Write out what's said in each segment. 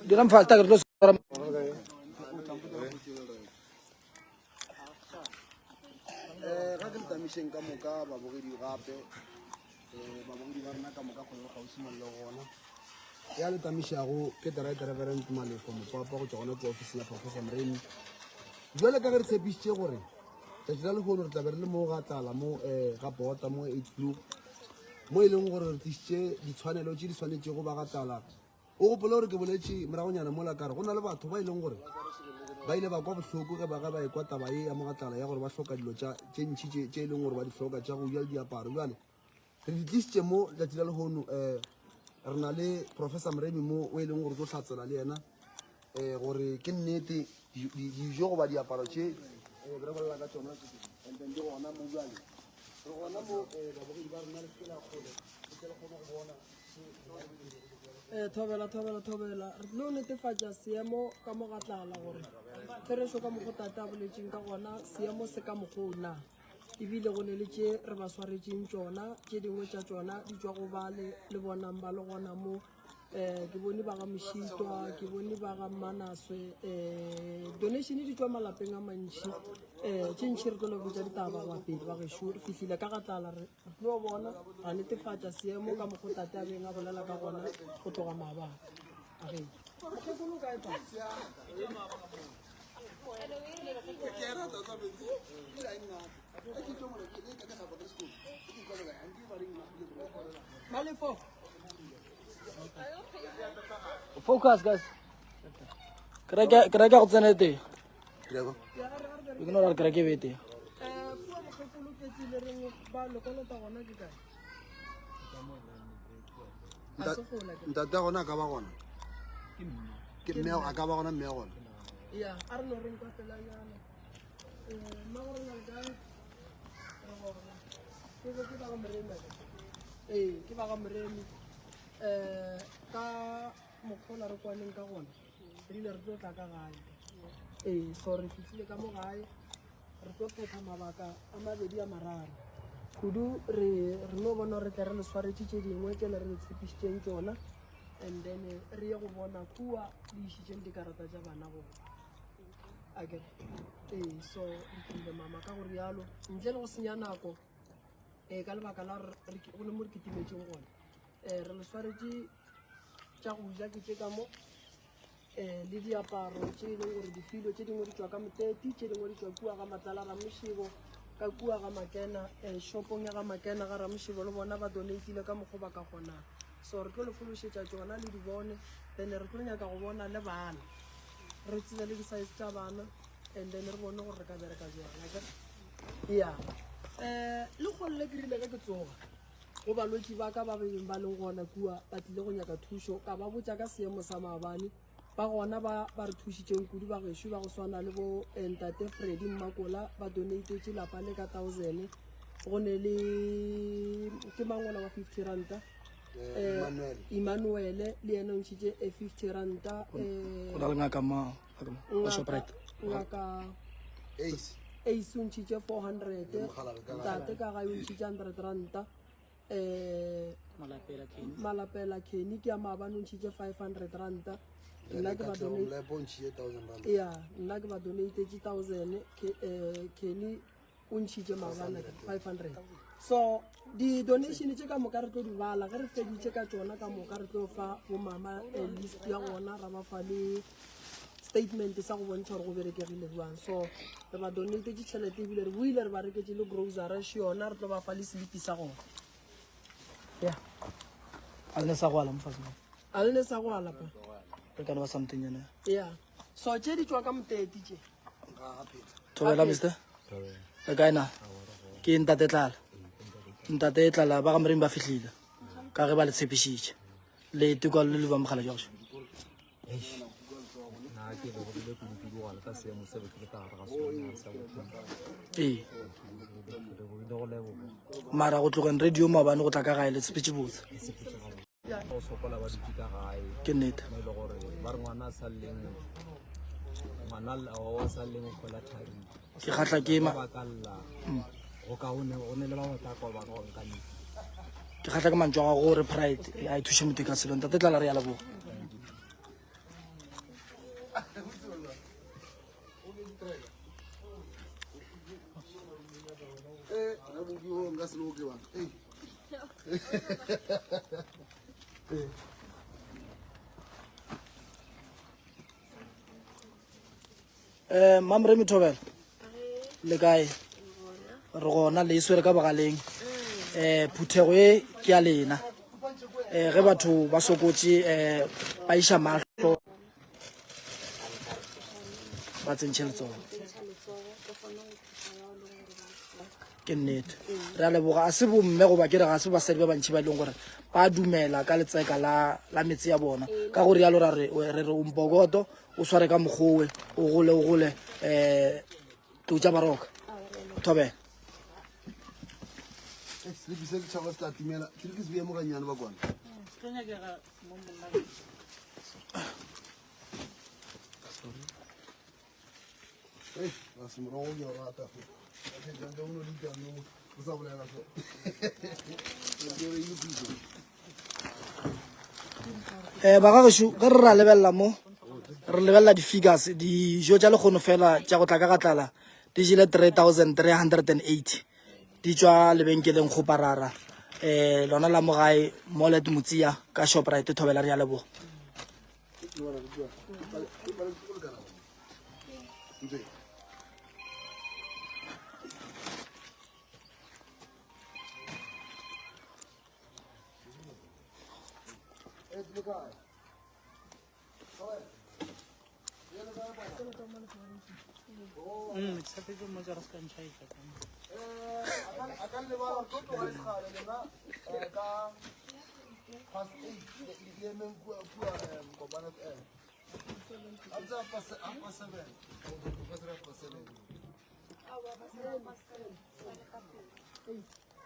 Diram falta que los ga ke tamišeng ka moka babogedi gape babogedi ba rena ka moka kgone go gausimang le gona ya le tamišago ke the right reverend malefo mopapa go tswa gona ko officing ya professor Mremi jwale ka ge re tshepišitše gore tšatši la lekgono re tlabe re le mo ga tlala mo ga bota mo 8 flu mo e leng gore re tlišitše ditshwanelo tše di tshwanetšego ba ga tlala o gopola gore ke boletše moragonyana mola kare go na le batho ba e leng gore ba ile ba kwa bohloko ge ba ga ba ekwa taba ye ya mogatlala ya gore ba hloka dilo tše ntšhi tše e leng gore ba di hloka tša go ja diaparo jale re di tlisitše mo letšatši la lehono re na le professor Mremi mo o e leng gore tlo hlatsela le yena gore ke nnete dijo goba diaparo tše re bolela ka tsona and then di gona mo jale re gona mo babogedi ba rena le fela kgole le kgone go bona thobela re tlo netefatša seemo ka mo gatlala gore therešo ka mogo tata boletseng ka gona seemo se ka mogona ebile go ne le tše re ba swaretšeng tšona tše dingwe tša tšona di tšwa go ba le bonang ba le gona mo ke bone ba ga Mošitwa ke bone ba ga Manaswe donation di tšwa malapeng a mantši tše ntšhi re tlo le botša ditaba bapedi ba gešo re fihlile ka gatlala re tlo bona ra netefatša seemo ka mogo tate a beng a bolela ka gona go tloga maabane a ge mokgekolo kae pa Malefo focus guys. Kira go tsena te. Ignore kira ke bete. pua mokgekolo ke tsile reng ba lokolota gona ke kae a se gola ke ntate gona ka ba gona ke mme a ka ba gona mme gona ya a re no reng ka pelanyana mma gore na le kae re gona ke ba ga Mremi ke ba ga Mremi ka mokgola re kwaneng ka gona re ile re tlo tla ka gae so re fitlhile ka mo gae re tlo phetha mabaka a mabedi a mararo kudu re no bona re tle re le swaretše tše dingwe tše le re le tshepišitšeng tšona and then re ye go bona kua le išitšeng dikarata tša bana go akere so re tlile mama ka gore yalo ntle le go senya nako ka lebaka la go le mo re ketimetšeng gona re le swaretše tša go ja ke tše ka mo le diaparo tše e leng gore difilo tše dingwe di tšwa ka moteti tše dingwe di tšwa kua ga Matlala Ramošebo ka kua ga Makena shopong ya ga Makena ga Ramošebo le bona ba donatile ka mokgwa ba ka kgonang so re tlo le fološetša tšona le di bone then re tlo nyaka go bona le bana re tsile le di-size tša bana and then re bone gore re ka bereka jang ya le kgolele ke rile ge ke tsoga go balwetši ba ka ba beng ba leng gona kua ba tlile go nyaka thušo ka ba botša ka seemo sa maabane ba gona ba re thušitšeng kudu ba gešo ba go swana le bo ntate Freddy Mmakola ba donatetše lapa le ka 1000 go ne le ke mangola wa 50 ranta Emmanuel le yena o ntšhitše 50 ranta Go na le ngaka ma Shoprite. ngaka Ace o ntšhitše 400 tate ka gae o ntšhitše 100 ranta malapela Kenny ke a maabane o ntšhitše 500 ranta nna ke ba donatetše 1000 Kenny o ntšhitše maabane 500 so di-donation tše ka moka re tlo di bala ge re feditše ka tšona ka moka re tlo fa bo mama list ya gona ra ba fa le statement sa go bontšha gore go berekegile jwang so re ba donatetše tšhelete ebile re boile re ba reketse le grocery yona re tlo ba fa le selipi sa gona ya A le sa go ala mfasana. a le ne sa go alapa Re ka ba something yana. ya so tše di tšwa ka moteti tše Thobela mister. Le kae na? Ke ntate Tlala. Ntate Tlala ba ga Mremi ba fihlile. Ka ge ba le tshepišitše. Le tiko le ba mogala jwa. Mara go tlogeng radio maabane go tla ka gae le speech booth. Ke nnete. Ke kgatla ke ma. ke kgatla ka mantswe a gore pride a e thushe motho ka selo ntate tla la re ya leboga mam re methobela le kae re gona le iswe re ka bagaleng phuthego e ke ya lena ge batho ba sokotse ba iša mahlo ba tsentšhe letsogo ke nnete re a leboga a se bomme goba ke re ga se basadi ba bantšhi ba e leng gore ba dumela ka letseka la metsi ya bona ka gore yalo re re ompokoto o sware ka mokgowe o gole tau tša baroka thobela bagagesho ge re ra lebelela mo re lebelela di-figures dijo tša lekgono fela tša go tla ka gatlala di jele 3380 di tšwa lebenkeleng kgoparara lona la mo gae molet motsia ka shoprite thobela re ya leboga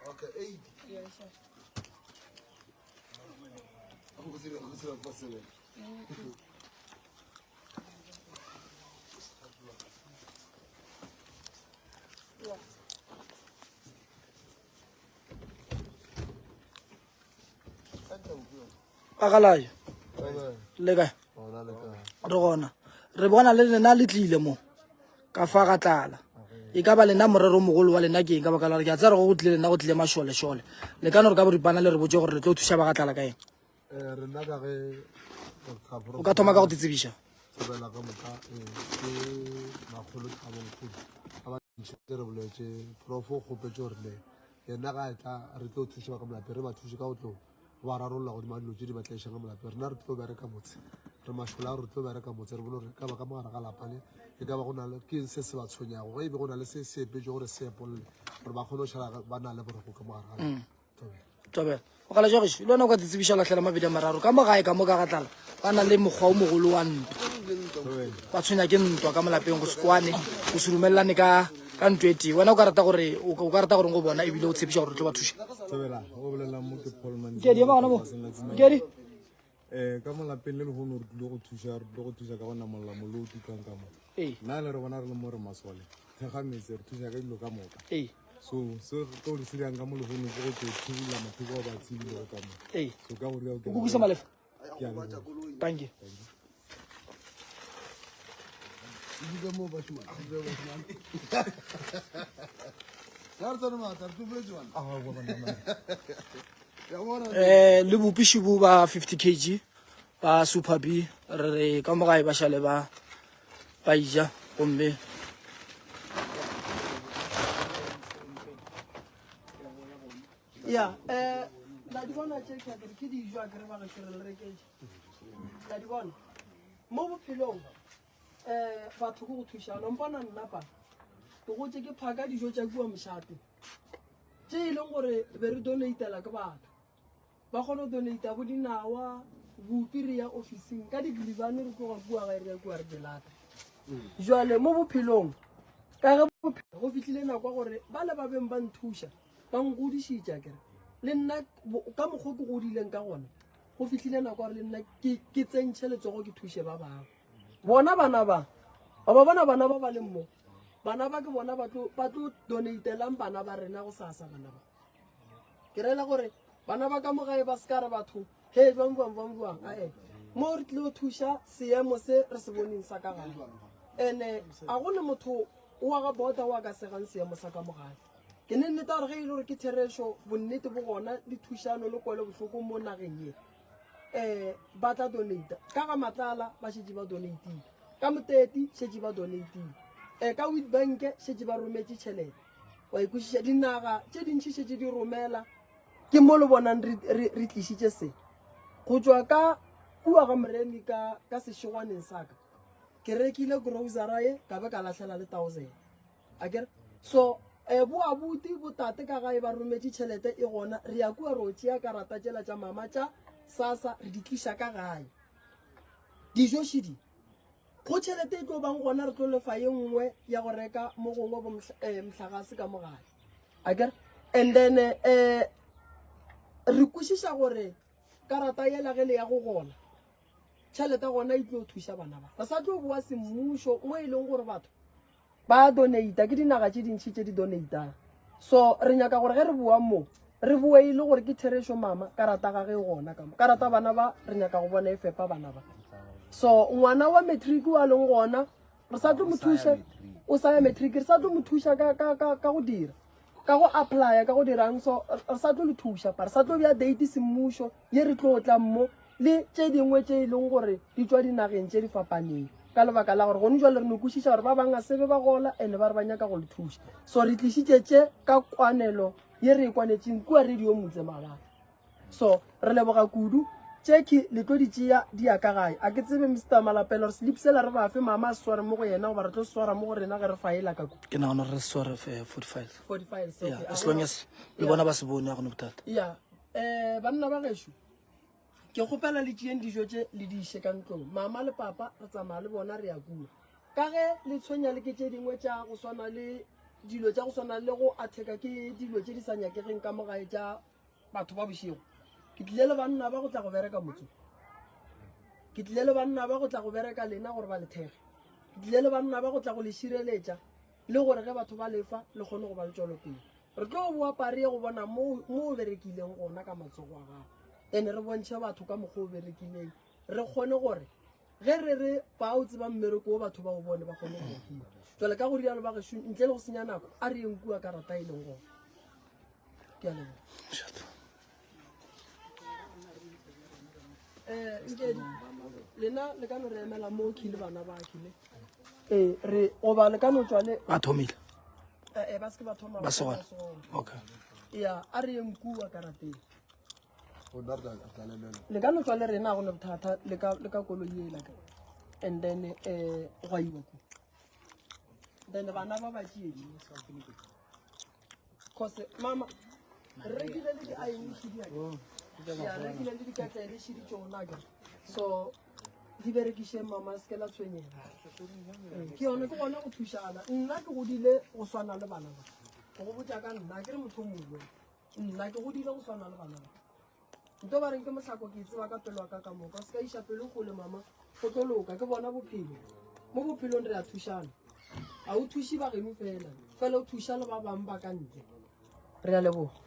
Okay, 8. Yeah, sure. pagalayo le kae re gona re bona le lena le tlile mo ka fa ga tlala e ka ba lena morero mogolo wa lena ke eng ka baka la re ke a tsaya re go tlile lena go tlile mašole-šole le ka no re ka boripana le re botse gore le tlo thuša ba ga tlala ka eng o ka thoma ka go titsebiša tsebela ka moka ke magolo tlhabongkgolo a bantšhe re boletse profo kgopetse gore le yena ga e tla re tlo thuša ba ka molape re ba thuse ka go tlo ba rarolola godimo dilo tse di batlaešang ka molape rena re tlo bereka motse re mašola re tlo bereka motse re bone gore ka ba ka mogara ga lapane e ka ba go na le ke se se ba tshwenyago ge e be go na le se se epetse gore se epolole gore ba kgone go šhala ba na le boroko ka mogara ga tobela o gala jagišo le wena o ka titsebiša latlhela mabedi a mararo ka mogae ka mo ka gatlala ba na le mokgwa o mogolo wa ntwa ba tshwenya ke ntwa ka molapeng go sekwane go se rumelelane ka ntwa e tee wena o ka rata gore go bona ebile o tshepiša gore re tlo ba thuša kedi ba gona mo kedi ka molapeng le legono re tlile go thuša ka go namolola molo o tukang ka mo nna le re bona re le mo re masole thekga metse re thuša ka dilo ka moka so se tlo re se yang ka mo legono ke go tlo thula mapheko a ba tsebilego ka mo so ka gore o kukisa malefa thank you le bopiši bo ba 50 kg ba super b re re ka mogae ba šale ba ija gomme ya la di bona tše ke dijo a kere ba gešore le reketše la di bona mo bophelong batho ko go thušana mpona nnapa ke gotse ke phaka dijo tša kua mošate tše e leng gore be re donatela ke batho ba kgone go donata bo dinawa bopi re ya officing ka diglibane re tloga kua ga re ya kua re delata jale mo bophelong ka ge go fitlhile nako gore ba le ba beng ba nthuša ba ngodišitša kere le nna ka mokgwa ke godileng ka gona go fitlhile nako gore le nna ke tsentšhe letsogo ke thuše ba bangwe bona bana ba bona bana ba leng mo bana ba ke bona ba tlo donatelang bana ba rena go sasa bana ba ke rela gore bana ba ka mo gae ba ska re batho he bang ae mo re tlo thusha seemo se re se boneng sa ka gae ene a gone motho wa ga bota wa ka segang seemo sa ka mo gae ke ne nnete gore ge e le gore ke theresho bonnete bo gona le thušano le kwele bohloko mo nageng ye ba tla donata ka ga matlala ba šetse ba donatile ka moteti šetse ba donatile ka Witbank šetse ba rometse tšhelete wa ikwešiša dinaga tše dintšhi šetse di romela ke mo le bonang re tlišitše se go tšwa ka kua ga moremi ka sešegwaneng sa ka ke rekile grocery ye ka be ka lahlela le 1000 akere so bo abuti botate ka gae ba rometse tšhelete e gona re ya kua ro tšea karata tšela tša mama tša sasa re di tliša ka gae dijo šidi go tšhelete e tlo bang gona re tlo lefa ye nngwe ya go reka mo gongwe bo mohlagase ka mo gae akere and then re kwešiša gore karata yela ge le ya go gona tšhelete gona e tlo thuša bana ba sa tlo boa semmušo mo e leng gore batho ba donata ke dinaga tše dintšhi tše di donatang so re nyaka gore ge re boa mo re boe e le gore ke theresho mama karata ga ge gona ka mo karata bana ba re nyaka go bona e fepa bana ba so ngwana wa matric wa leng gona re sa tlo mo thuša o sa ya matric re sa tlo mo thuša ka go dira ka go applya ka go dirang so re sa tlo le thuša pa re sa tlo bja date semmušo ye re tlo tla mo le tše dingwe tše e leng gore di tswa dinageng tše di fapaneng ka lebaka la gore gone jwa le re nokwešiša gore ba bang a sebe ba gola ande ba re ba nyaka go le thuša so re tlišitše tše ka kwanelo ye re e kwanetšeng kua radio motse mabaka so re leboga kudu tšeki le tlo di tšea di ya ka gae a ke tsebe Mr. Malapela gore slipsela re ba fe mama a sware mo go yena goba re tlo swara mo go rena ge re faela ka ko ke nagana re sware 45 45 as long as le bona ba se bone a gone bothata ya banna ba gešo ke kgopela le tšeeng dijo tše le di iše ka ntlong mama le papa re tsamaya le bona re ya kua ka ge le tshwenya le ke tše dingwe tša go swana le dilo tša go swana le go atheka ke dilo tše di sa nyakegeng ka mogae tša batho ba bošego ke tlile le banna ba go tla go bereka motso ke tlile le banna ba go tla go bereka lena gore ba le thege ke tlile le banna ba go tla go le šireletša le gore ge batho ba lefa le kgone go ba le tšwelopele re tlo go boapare go bona mo o berekileng gona ka matsogo a gago ene re bontšhe batho ka mokgwa o berekileng re kgone gore ge re ba o tseba mmereko o batho ba o bone ba kgone go hira jwale ka go rialo ba gešo ntle le go senya nako a re yeng kua karata e leng gona ke a leboga nkedi lena le ka no re emela mo khile bana ba khile re oba le ka no tswa le ba thomile ba se ba thoma ba se gona okay ya a re yeng kua karateng o darda ka tlalelela le ka no tswa le rena go ne bothata le ka koloi e la ka and then go iwa ku then bana ba ba tšedi cause mama re rekile le di aeng šidi ya re rekile le di katlele šidi tšona ke so di berekiše mama se ke la tshwenyega ke yone ke gona go thušana nna ke godile go swana le bana ba go botša ka nna ke re motho mongwe nna ke godile go swana le bana ba nto ba reng ke mohlako ke tseba ka pelo ka moka se ka iša pelo gole mama go tlo loka ke bona bophelo mo bophelong re a thušana a o thuši ba geno fela o thuša le ba bang ba ka ntle re a leboga